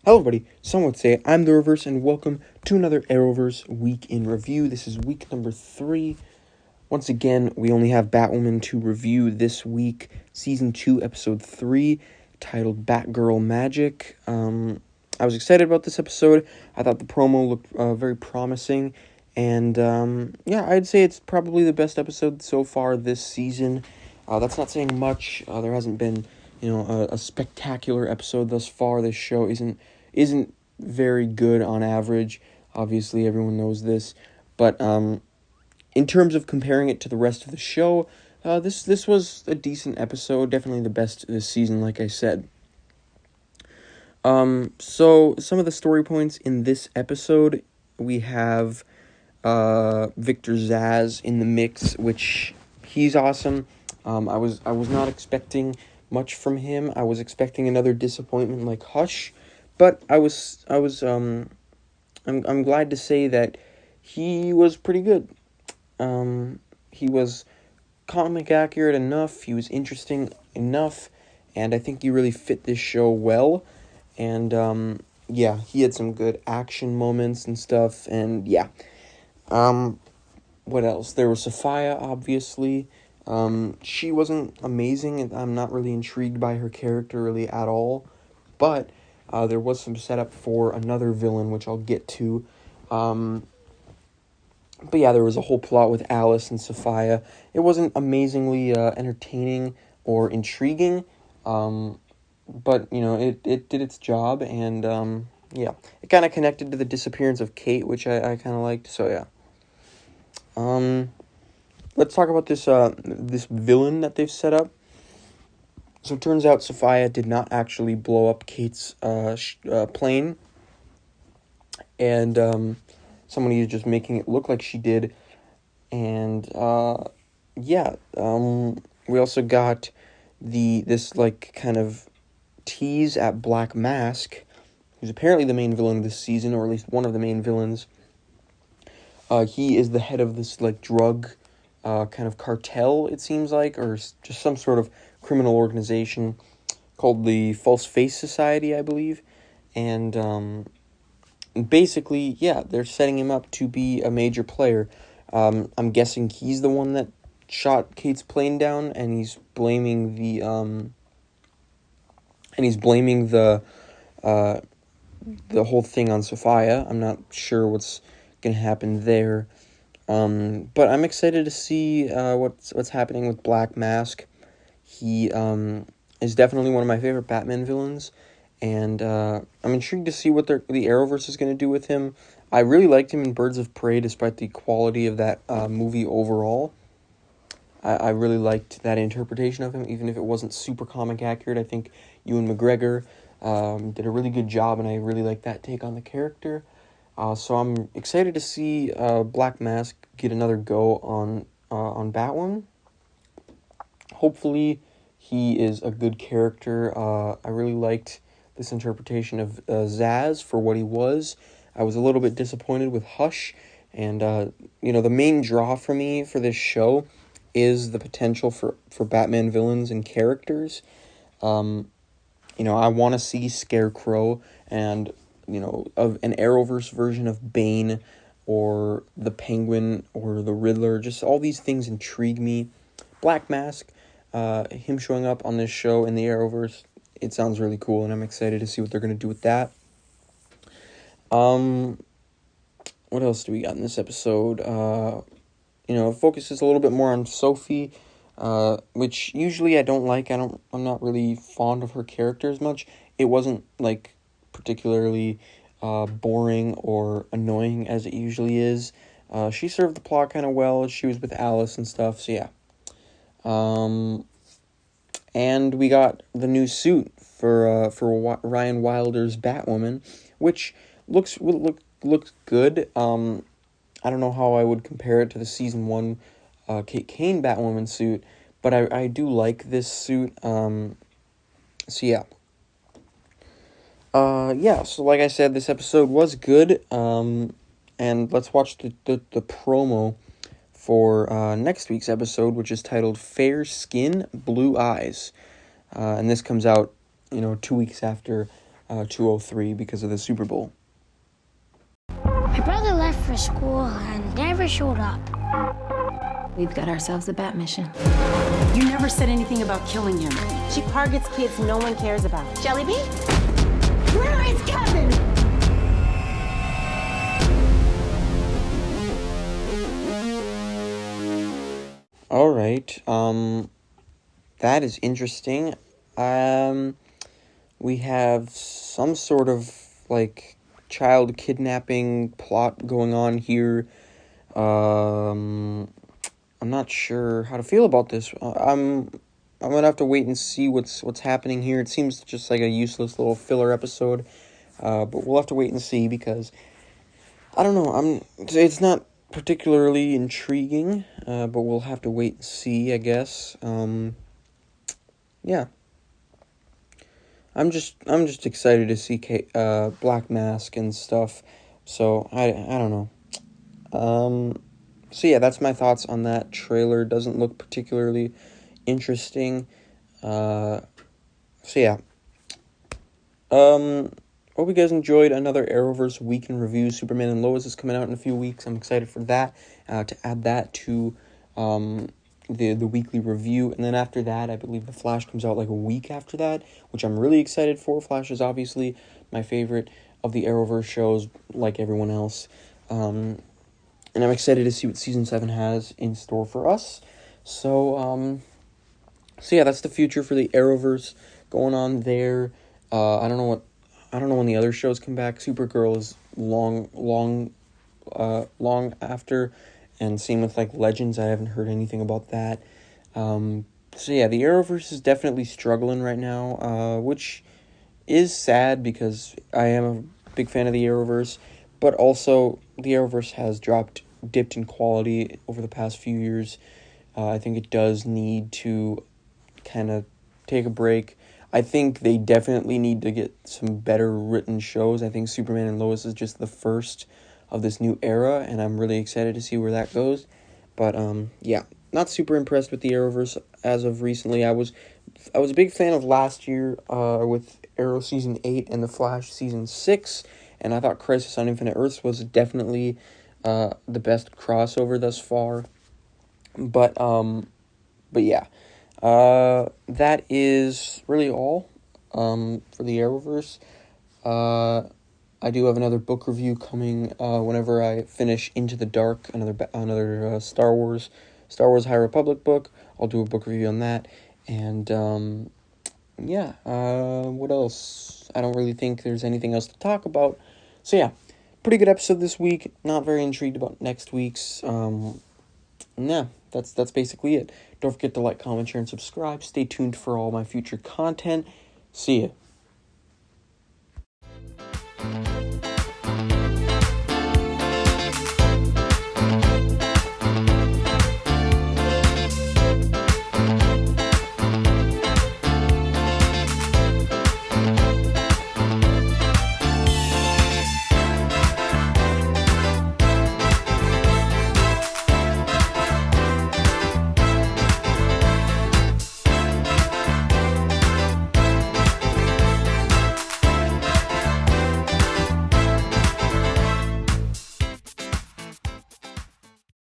Hello everybody, some would say I'm the Reverse and welcome to another Arrowverse Week-in-Review. This is week number 3. Once again, we only have Batwoman to review this week, Season 2, Episode 3, titled Batgirl Magic. I was excited about this episode. I thought the promo looked very promising, and I'd say it's probably the best episode so far this season. That's not saying much. There hasn't been a spectacular episode thus far. This show isn't very good on average. Obviously, everyone knows this. But in terms of comparing it to the rest of the show, this was a decent episode. Definitely the best this season, like I said. So some of the story points in this episode, we have Victor Zsasz in the mix, which he's awesome. I was not expecting much from him. I was expecting another disappointment like Hush, but I'm glad to say that he was pretty good. He was comic accurate enough, he was interesting enough, and I think he really fit this show well. And he had some good action moments and stuff, and what else? There was Sophia, obviously. She wasn't amazing, and I'm not really intrigued by her character really at all, but there was some setup for another villain, which I'll get to. There was a whole plot with Alice and Sophia. It wasn't amazingly entertaining or intriguing, but it did its job, and it kind of connected to the disappearance of Kate, which I kind of liked. So yeah. Let's talk about this villain that they've set up. So it turns out Sophia did not actually blow up Kate's plane, and somebody is just making it look like she did. And we also got this kind of tease at Black Mask, who's apparently the main villain of this season, or at least one of the main villains. He is the head of this drug kind of cartel, it seems like, or just some sort of criminal organization called the False Face Society, I believe. And basically, they're setting him up to be a major player. I'm guessing he's the one that shot Kate's plane down, and he's blaming the whole thing on Sophia. I'm not sure what's gonna happen there. But I'm excited to see what's happening with Black Mask. He is definitely one of my favorite Batman villains, and I'm intrigued to see what the Arrowverse is going to do with him. I really liked him in Birds of Prey, despite the quality of that movie overall. I really liked that interpretation of him, even if it wasn't super comic accurate. I think Ewan McGregor did a really good job, and I really like that take on the character. So I'm excited to see Black Mask get another go on Batwoman. Hopefully, he is a good character. I really liked this interpretation of Zsasz for what he was. I was a little bit disappointed with Hush, and the main draw for me for this show is the potential for Batman villains and characters. I want to see Scarecrow and of an Arrowverse version of Bane, or the Penguin, or the Riddler. Just all these things intrigue me. Black Mask, him showing up on this show in the Arrowverse, it sounds really cool, and I'm excited to see what they're going to do with that. What else do we got in this episode? It focuses a little bit more on Sophie, which usually I don't like. I'm not really fond of her character as much. It wasn't particularly boring or annoying as it usually is. She served the plot kind of well. She was with Alice and stuff, so yeah. And we got the new suit for Ryan Wilder's Batwoman, which looks good. I don't know how I would compare it to the season 1 Kate Kane Batwoman suit, but I do like this suit. So yeah. So like I said, this episode was good, and let's watch the promo for next week's episode, which is titled Fair Skin, Blue Eyes, and this comes out, 2 weeks after 203 because of the Super Bowl. My brother left for school and never showed up. We've got ourselves a bat mission. You never said anything about killing him. She targets kids no one cares about. Jellybean? Where is Kevin? All right. That is interesting. We have some sort of like child kidnapping plot going on here. I'm not sure how to feel about this. I'm gonna have to wait and see what's happening here. It seems just like a useless little filler episode, but we'll have to wait and see because I don't know. It's not particularly intriguing, but we'll have to wait and see, I guess. Yeah. I'm just excited to see Black Mask and stuff. So I don't know. So yeah, that's my thoughts on that trailer. Doesn't look particularly interesting. So yeah. Hope you guys enjoyed another Arrowverse Week-in-Review. Superman and Lois is coming out in a few weeks. I'm excited for that. To add that to the weekly review. And then after that, I believe The Flash comes out like a week after that, which I'm really excited for. Flash is obviously my favorite of the Arrowverse shows, like everyone else. And I'm excited to see what Season 7 has in store for us. So yeah, that's the future for the Arrowverse going on there. I don't know when the other shows come back. Supergirl is long after, and same with like Legends. I haven't heard anything about that. So yeah, the Arrowverse is definitely struggling right now, which is sad because I am a big fan of the Arrowverse, but also the Arrowverse has dipped in quality over the past few years. I think it does need to kind of take a break. I think they definitely need to get some better written shows. I think Superman and Lois is just the first of this new era, and I'm really excited to see where that goes. But yeah, not super impressed with the Arrowverse as of recently. I was a big fan of last year with Arrow Season 8 and The Flash Season 6, and I thought Crisis on Infinite Earths was definitely the best crossover thus far. But yeah. That is really all for the Arrowverse. I do have another book review coming whenever I finish Into the Dark, another Star Wars High Republic book. I'll do a book review on that. And yeah, what else? I don't really think there's anything else to talk about. So yeah, pretty good episode this week. Not very intrigued about next week's. Yeah, that's basically it. Don't forget to like, comment, share, and subscribe. Stay tuned for all my future content. See ya.